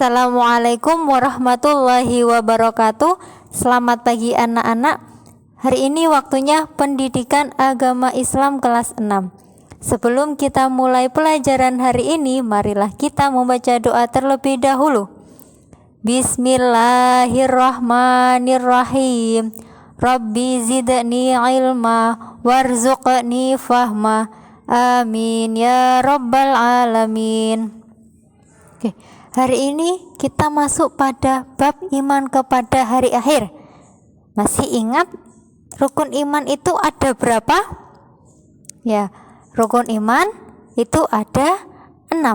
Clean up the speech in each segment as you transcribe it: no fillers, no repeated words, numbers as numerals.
Assalamualaikum warahmatullahi wabarakatuh. Selamat pagi anak-anak. Hari ini waktunya pendidikan agama Islam kelas 6. Sebelum kita mulai pelajaran hari ini, marilah kita membaca doa terlebih dahulu. Bismillahirrahmanirrahim. Rabbi zidni ilma warzuqni fahma. Amin ya rabbal alamin. Oke, hari ini kita masuk pada bab iman kepada hari akhir. Masih ingat rukun iman itu ada berapa? Ya, rukun iman itu ada 6.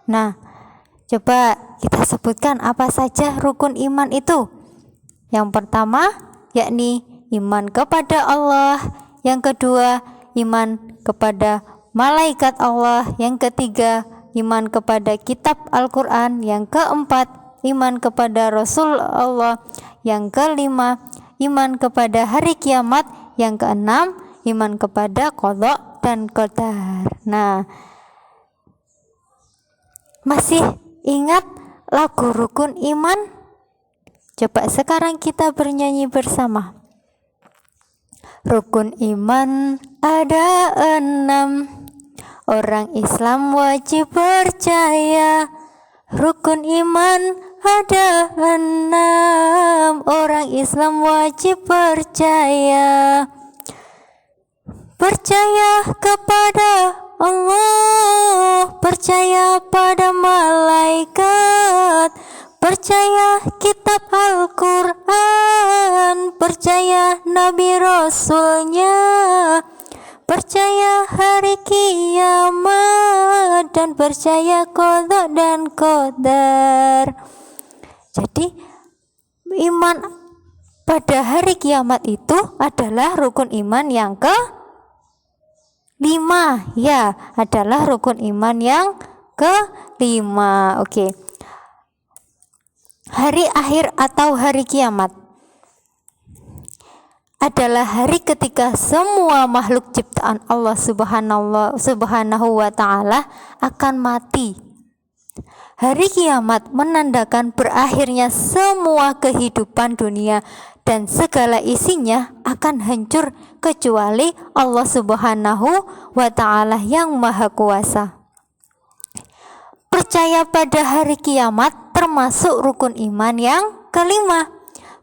Nah, coba kita sebutkan apa saja rukun iman itu. Yang pertama yakni iman kepada Allah. Yang kedua iman kepada malaikat Allah. Yang ketiga iman kepada kitab Al-Quran. Yang keempat iman kepada Rasul Allah. Yang kelima iman kepada hari kiamat. Yang keenam iman kepada qadha dan qadar. Nah, masih ingat lagu rukun iman? Coba sekarang kita bernyanyi bersama. Rukun iman ada 6. Orang Islam wajib percaya. Rukun iman ada 6. Orang Islam wajib percaya. Percaya kepada Allah, percaya pada malaikat, percaya kitab Al-Quran, percaya Nabi Rasulnya, percaya hari kiamat, dan percaya qadha dan qadar. Jadi iman pada hari kiamat itu adalah rukun iman yang ke-5. Ya, adalah rukun iman yang ke-5. Oke. Hari akhir atau hari kiamat adalah hari ketika semua makhluk ciptaan Allah Subhanahu wa ta'ala akan mati. Hari kiamat menandakan berakhirnya semua kehidupan dunia dan segala isinya akan hancur kecuali Allah Subhanahu wa ta'ala yang maha kuasa. Percaya pada hari kiamat termasuk rukun iman yang ke-5.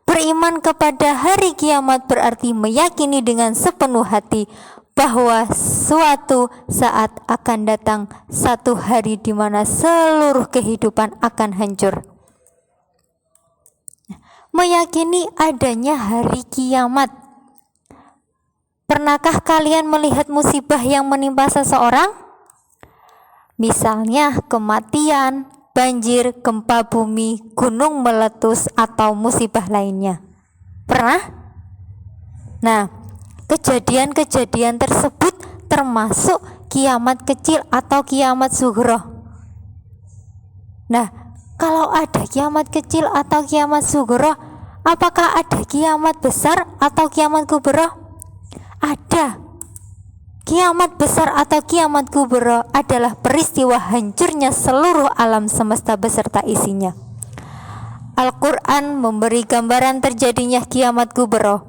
Beriman kepada hari kiamat berarti meyakini dengan sepenuh hati bahwa suatu saat akan datang satu hari di mana seluruh kehidupan akan hancur. Meyakini adanya hari kiamat. Pernahkah kalian melihat musibah yang menimpa seseorang? Misalnya kematian, banjir, gempa bumi, gunung meletus, atau musibah lainnya. Pernah? Nah, kejadian-kejadian tersebut termasuk kiamat kecil atau kiamat sughra. Nah, kalau ada kiamat kecil atau kiamat sughra, apakah ada kiamat besar atau kiamat kubra? Ada. Kiamat besar atau kiamat kubra adalah peristiwa hancurnya seluruh alam semesta beserta isinya. Al-Quran memberi gambaran terjadinya kiamat kubra.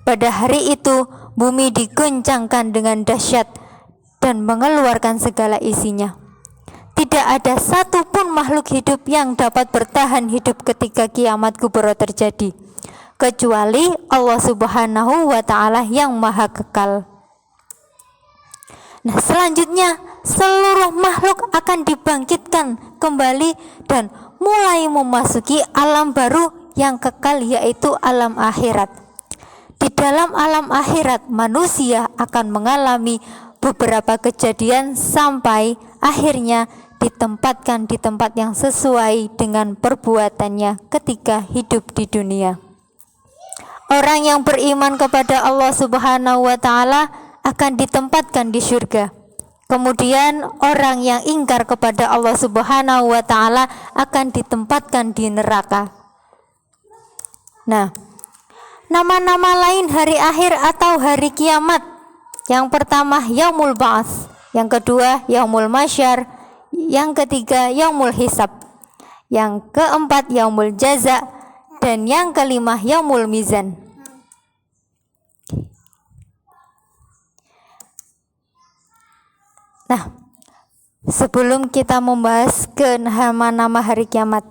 Pada hari itu, bumi diguncangkan dengan dahsyat dan mengeluarkan segala isinya. Tidak ada satupun makhluk hidup yang dapat bertahan hidup ketika kiamat kubra terjadi, kecuali Allah Subhanahu wa ta'ala yang maha kekal. Nah, selanjutnya seluruh makhluk akan dibangkitkan kembali dan mulai memasuki alam baru yang kekal, yaitu alam akhirat. Di dalam alam akhirat manusia akan mengalami beberapa kejadian sampai akhirnya ditempatkan di tempat yang sesuai dengan perbuatannya ketika hidup di dunia. Orang yang beriman kepada Allah Subhanahu wa ta'ala akan ditempatkan di surga. Kemudian orang yang ingkar kepada Allah Subhanahu wa ta'ala akan ditempatkan di neraka. Nah, nama-nama lain hari akhir atau hari kiamat. Yang pertama Yaumul Ba'ats, yang kedua Yaumul Masyar, yang ketiga yaumul hisab, yang keempat yaumul jaza, dan yang kelima yaumul mizan. Nah, sebelum kita membahas ke nama-nama hari kiamat,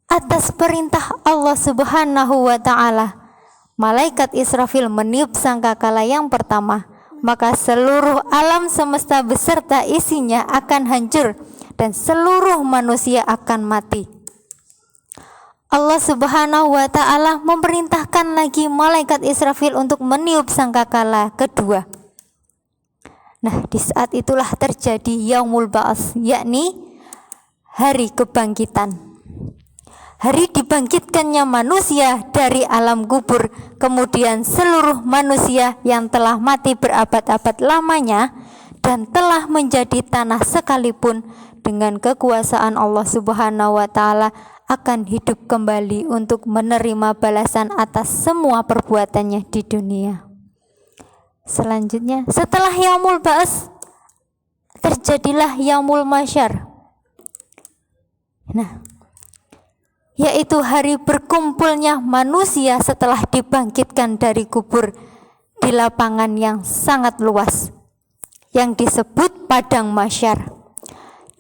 atas perintah Allah Subhanahu wa ta'ala, malaikat Israfil meniup sangkakala yang pertama, maka seluruh alam semesta beserta isinya akan hancur dan seluruh manusia akan mati. Allah Subhanahu wa ta'ala memerintahkan lagi malaikat Israfil untuk meniup sangkakala kedua. Nah, di saat itulah terjadi yaumul ba'ats, yakni hari kebangkitan. Hari dibangkitkannya manusia dari alam kubur, kemudian seluruh manusia yang telah mati berabad-abad lamanya dan telah menjadi tanah sekalipun, dengan kekuasaan Allah Subhanahu wa ta'ala akan hidup kembali untuk menerima balasan atas semua perbuatannya di dunia. Selanjutnya, setelah yaumul ba'ats terjadilah yaumul masyar. Nah, yaitu hari berkumpulnya manusia setelah dibangkitkan dari kubur di lapangan yang sangat luas yang disebut padang masyar.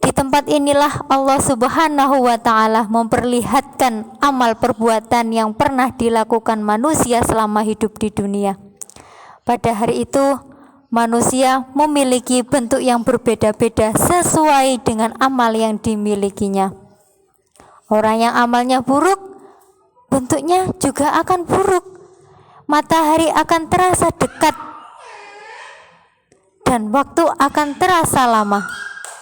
Di tempat inilah Allah Subhanahu wa ta'ala memperlihatkan amal perbuatan yang pernah dilakukan manusia selama hidup di dunia. Pada hari itu manusia memiliki bentuk yang berbeda-beda sesuai dengan amal yang dimilikinya. Orang yang amalnya buruk, bentuknya juga akan buruk. Matahari akan terasa dekat dan waktu akan terasa lama.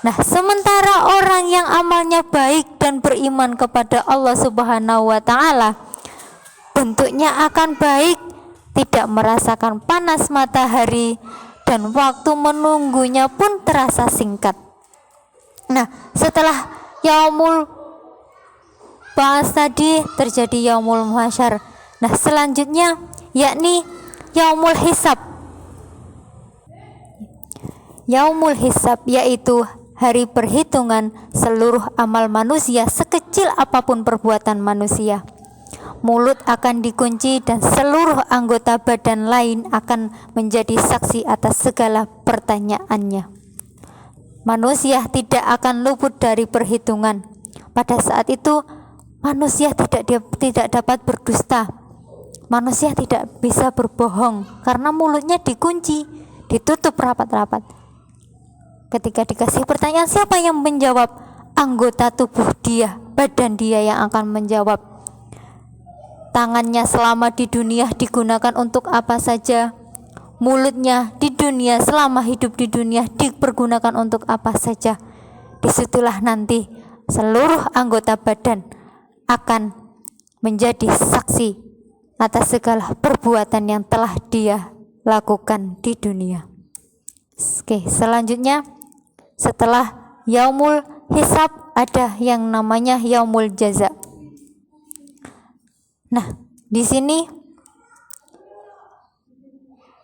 Nah, sementara orang yang amalnya baik dan beriman kepada Allah Subhanahu wa ta'ala, bentuknya akan baik, tidak merasakan panas matahari, dan waktu menunggunya pun terasa singkat. Nah, setelah yaumul ba'ats tadi terjadi yaumul masyar. Nah, selanjutnya yakni yaumul hisab. Yaumul hisab yaitu hari perhitungan seluruh amal manusia sekecil apapun perbuatan manusia. Mulut akan dikunci dan seluruh anggota badan lain akan menjadi saksi atas segala pertanyaannya. Manusia tidak akan luput dari perhitungan. Pada saat itu manusia tidak dapat berdusta. Manusia tidak bisa berbohong karena mulutnya dikunci, ditutup rapat-rapat. Ketika dikasih pertanyaan, siapa yang menjawab? Anggota tubuh dia, badan dia yang akan menjawab. Tangannya selama di dunia digunakan untuk apa saja? Mulutnya di dunia selama hidup di dunia dipergunakan untuk apa saja? Disitulah nanti seluruh anggota badan akan menjadi saksi atas segala perbuatan yang telah dia lakukan di dunia. Oke, selanjutnya setelah yaumul hisab ada yang namanya yaumul jaza. Nah, di sini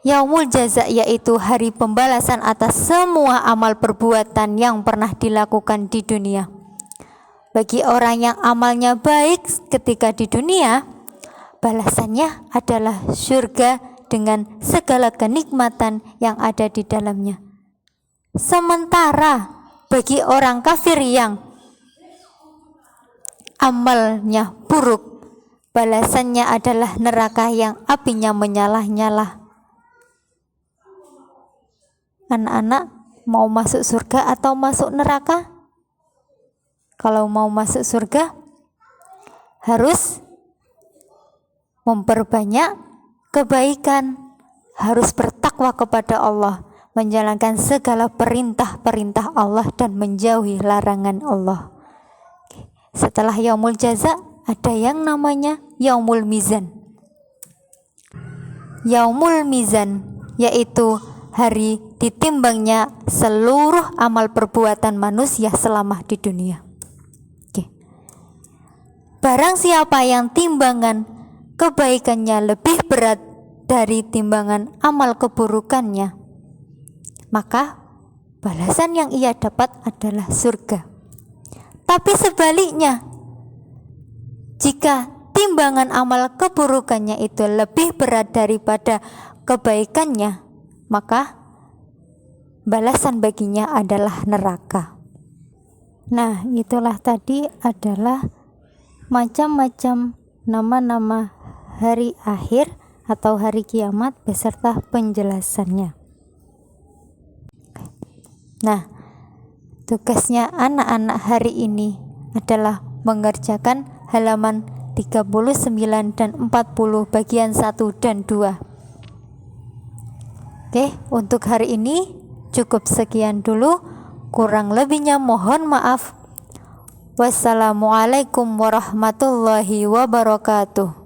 yaumul jaza yaitu hari pembalasan atas semua amal perbuatan yang pernah dilakukan di dunia. Bagi orang yang amalnya baik ketika di dunia, balasannya adalah surga dengan segala kenikmatan yang ada di dalamnya. Sementara bagi orang kafir yang amalnya buruk, balasannya adalah neraka yang apinya menyala-nyala. Anak-anak mau masuk surga atau masuk neraka? Kalau mau masuk surga, harus memperbanyak kebaikan, harus bertakwa kepada Allah, menjalankan segala perintah-perintah Allah dan menjauhi larangan Allah. Setelah yaumul jaza ada yang namanya yaumul mizan. Yaumul mizan yaitu hari ditimbangnya seluruh amal perbuatan manusia selama di dunia. Barang siapa yang timbangan kebaikannya lebih berat dari timbangan amal keburukannya, maka balasan yang ia dapat adalah surga. Tapi sebaliknya, jika timbangan amal keburukannya itu lebih berat daripada kebaikannya, maka balasan baginya adalah neraka. Nah, itulah tadi adalah macam-macam nama-nama hari akhir atau hari kiamat beserta penjelasannya. Nah, tugasnya anak-anak hari ini adalah mengerjakan halaman 39 dan 40 bagian 1 dan 2. Oke, untuk hari ini cukup sekian dulu. Kurang lebihnya mohon maaf. Wassalamualaikum warahmatullahi wabarakatuh.